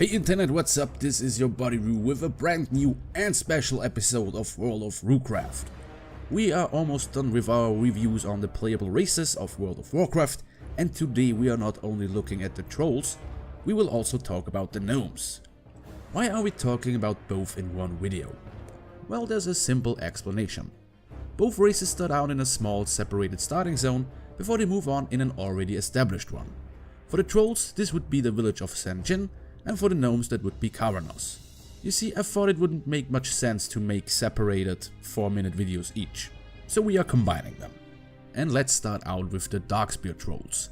Hey internet, what's up? This is your buddy Roo with a brand new and special episode of World of Roocraft. We are almost done with our reviews on the playable races of World of Warcraft, and today we are not only looking at the trolls, we will also talk about the gnomes. Why are we talking about both in one video? Well, there's a simple explanation. Both races start out in a small separated starting zone before they move on in an already established one. For the trolls, this would be the village of Sanjin, and for the gnomes that would be Karanos. You see, I thought it wouldn't make much sense to make separated 4-minute videos each, so we are combining them. And let's start out with the Darkspear Trolls.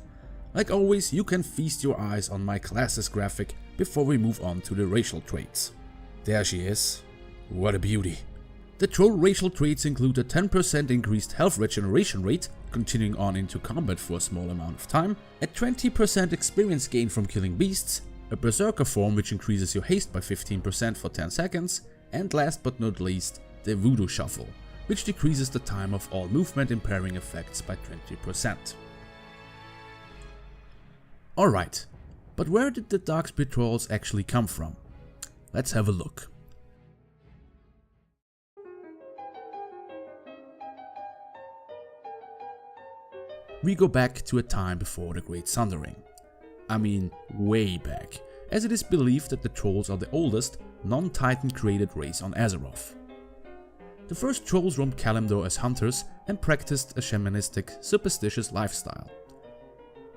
Like always, you can feast your eyes on my classes graphic before we move on to the racial traits. There she is. What a beauty. The troll racial traits include a 10% increased health regeneration rate, continuing on into combat for a small amount of time, a 20% experience gain from killing beasts, a berserker form which increases your haste by 15% for 10 seconds, and last but not least, the voodoo shuffle, which decreases the time of all movement impairing effects by 20%. Alright, but where did the Darkspear Trolls actually come from? Let's have a look. We go back to a time before the Great Sundering. I mean, way back, as it is believed that the trolls are the oldest, non-Titan created race on Azeroth. The first trolls roamed Kalimdor as hunters and practiced a shamanistic, superstitious lifestyle.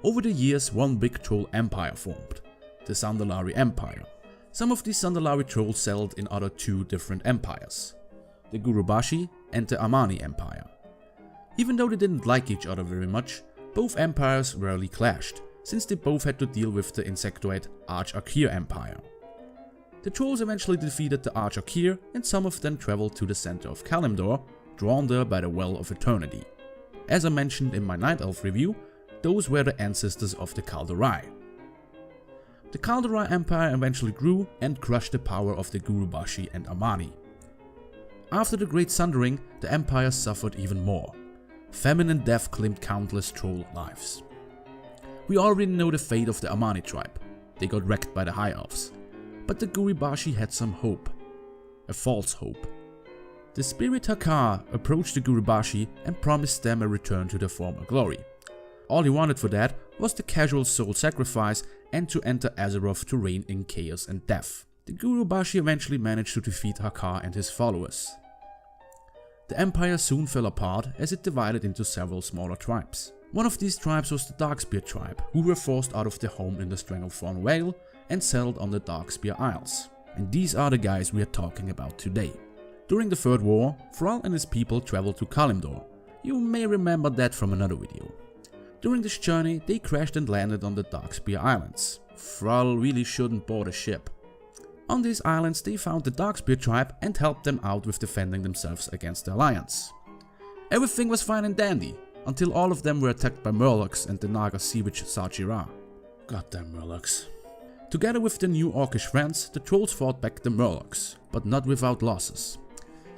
Over the years, one big troll empire formed, the Sandalari Empire. Some of these Sandalari trolls settled in other two different empires, the Gurubashi and the Amani Empire. Even though they didn't like each other very much, both empires rarely clashed, since they both had to deal with the insectoid Arch-Akir Empire. The trolls eventually defeated the Arch-Akir, and some of them traveled to the center of Kalimdor, drawn there by the Well of Eternity. As I mentioned in my Night Elf review, those were the ancestors of the Kaldorei. The Kaldorei Empire eventually grew and crushed the power of the Gurubashi and Amani. After the Great Sundering, the empire suffered even more. Famine and death claimed countless troll lives. We already know the fate of the Amani tribe. They got wrecked by the High Elves. But the Gurubashi had some hope. A false hope. The spirit Hakar approached the Gurubashi and promised them a return to their former glory. All he wanted for that was the casual soul sacrifice and to enter Azeroth to reign in chaos and death. The Gurubashi eventually managed to defeat Hakar and his followers. The empire soon fell apart as it divided into several smaller tribes. One of these tribes was the Darkspear tribe, who were forced out of their home in the Stranglethorn Vale and settled on the Darkspear Isles. And these are the guys we are talking about today. During the Third War, Thrall and his people traveled to Kalimdor. You may remember that from another video. During this journey, they crashed and landed on the Darkspear Islands. Thrall really shouldn't board a ship. On these islands, they found the Darkspear tribe and helped them out with defending themselves against the Alliance. Everything was fine and dandy, until all of them were attacked by Murlocs and the Naga sea witch Saachira. Goddamn Murlocs. Together with their new orcish friends, the trolls fought back the Murlocs, but not without losses.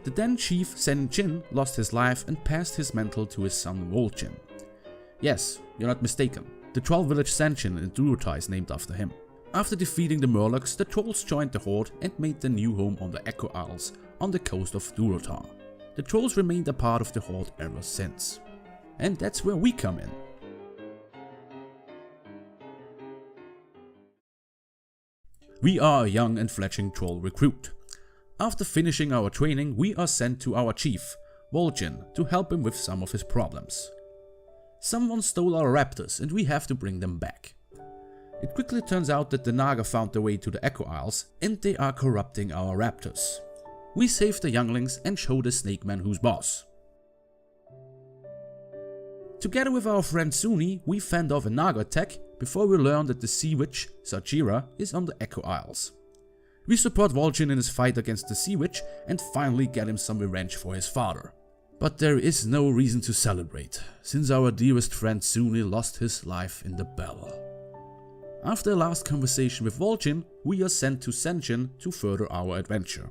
The then chief Sanjin lost his life and passed his mantle to his son Vol'jin. Yes, you're not mistaken, the troll village Sanjin in Durotar is named after him. After defeating the Murlocs, the trolls joined the Horde and made their new home on the Echo Isles on the coast of Durotar. The trolls remained a part of the Horde ever since. And that's where we come in. We are a young and fledgling troll recruit. After finishing our training, we are sent to our chief, Vol'jin, to help him with some of his problems. Someone stole our raptors and we have to bring them back. It quickly turns out that the Naga found their way to the Echo Isles and they are corrupting our raptors. We save the younglings and show the snake man who's boss. Together with our friend Sunni, we fend off a Naga attack before we learn that the sea witch, Saachira, is on the Echo Isles. We support Vol'jin in his fight against the sea witch and finally get him some revenge for his father. But there is no reason to celebrate, since our dearest friend Sunni lost his life in the battle. After a last conversation with Vol'jin, we are sent to Sanjin to further our adventure.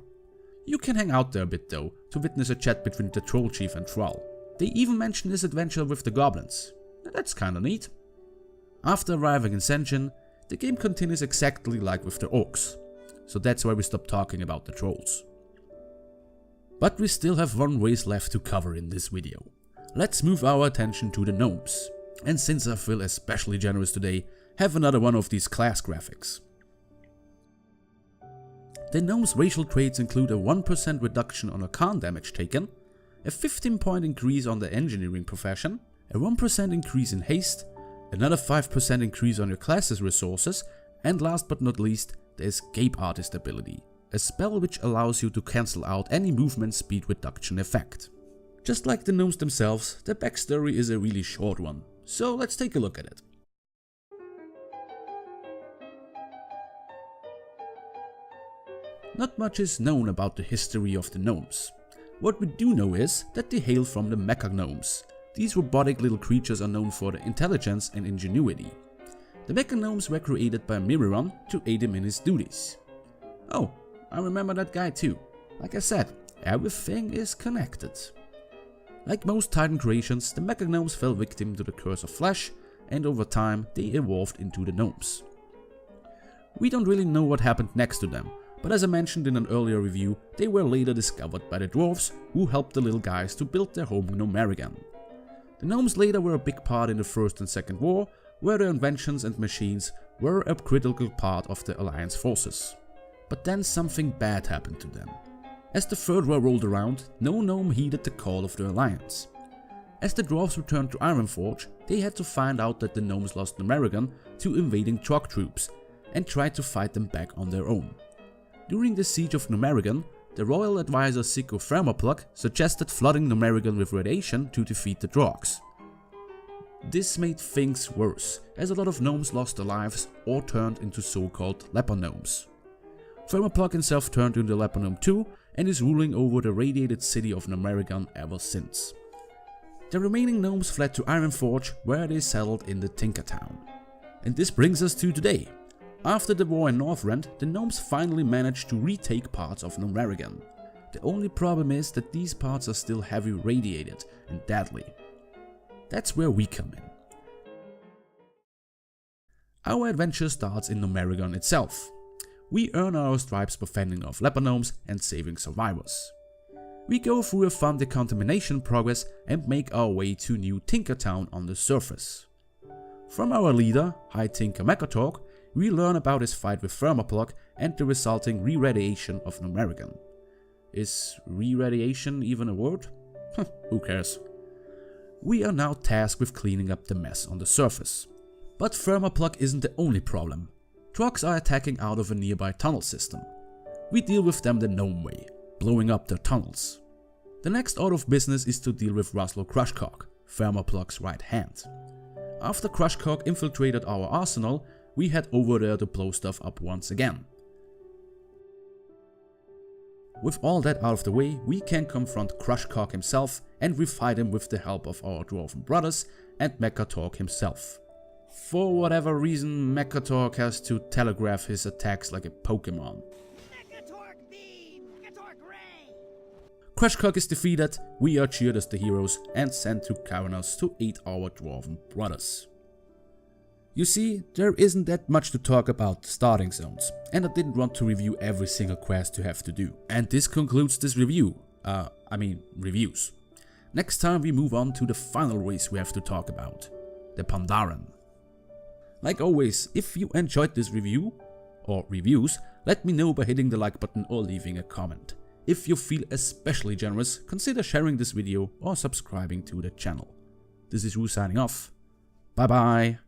You can hang out there a bit though, to witness a chat between the troll chief and Thrall. They even mention his adventure with the goblins. That's kinda neat. After arriving in Sanjin, the game continues exactly like with the orcs. So that's why we stop talking about the trolls. But we still have one race left to cover in this video. Let's move our attention to the gnomes. And since I feel especially generous today, have another one of these class graphics. The gnomes' racial traits include a 1% reduction on arcane damage taken, a 15-point increase on the engineering profession, a 1% increase in haste, another 5% increase on your class's resources, and last but not least, the Escape Artist ability, a spell which allows you to cancel out any movement speed reduction effect. Just like the gnomes themselves, the backstory is a really short one, so let's take a look at it. Not much is known about the history of the gnomes. What we do know is that they hail from the mecha gnomes. These robotic little creatures are known for their intelligence and ingenuity. The mecha gnomes were created by Mimiron to aid him in his duties. Oh, I remember that guy too. Like I said, everything is connected. Like most Titan creations, the mecha gnomes fell victim to the curse of flesh, and over time they evolved into the gnomes. We don't really know what happened next to them, but as I mentioned in an earlier review, they were later discovered by the dwarves, who helped the little guys to build their home Gnomerigan. The gnomes later were a big part in the First and Second War, where their inventions and machines were a critical part of the Alliance forces. But then something bad happened to them. As the Third War rolled around, no gnome heeded the call of the Alliance. As the dwarves returned to Ironforge, they had to find out that the gnomes lost Gnomerigan to invading Trog troops, and tried to fight them back on their own. During the siege of Gnomerigan, the royal advisor Siko Thermoplug suggested flooding Gnomerigan with radiation to defeat the Drogs. This made things worse, as a lot of gnomes lost their lives or turned into so-called leper gnomes. Thermoplug himself turned into leper gnome too, and is ruling over the radiated city of Gnomerigan ever since. The remaining gnomes fled to Ironforge, where they settled in the Tinker Town. And this brings us to today. After the war in Northrend, the gnomes finally managed to retake parts of Gnomerigan. The only problem is that these parts are still heavy radiated and deadly. That's where we come in. Our adventure starts in Gnomerigan itself. We earn our stripes by fending off leper gnomes and saving survivors. We go through a fun decontamination progress and make our way to New Tinkertown on the surface. From our leader, High Tinker Mechatalk, we learn about his fight with Thermoplug and the resulting re-radiation of Gnomerigan. Is re-radiation even a word? Who cares? We are now tasked with cleaning up the mess on the surface. But Thermoplug isn't the only problem. Trogs are attacking out of a nearby tunnel system. We deal with them the gnome way, blowing up their tunnels. The next order of business is to deal with Ruslo Crushcock, Thermoplug's right hand. After Crushcock infiltrated our arsenal, we head over there to blow stuff up once again. With all that out of the way, we can confront Crushcock himself, and we fight him with the help of our dwarven brothers and Mechatalk himself. For whatever reason, Mechatalk has to telegraph his attacks like a Pokemon. Mechatork Beam! Mechatork Ray! Crushcock is defeated, we are cheered as the heroes and sent to Karanos to aid our dwarven brothers. You see, there isn't that much to talk about the starting zones, and I didn't want to review every single quest you have to do. And this concludes this review. Reviews. Next time we move on to the final race we have to talk about, the Pandaren. Like always, if you enjoyed this review, or reviews, let me know by hitting the like button or leaving a comment. If you feel especially generous, consider sharing this video or subscribing to the channel. This is Roo signing off. Bye bye.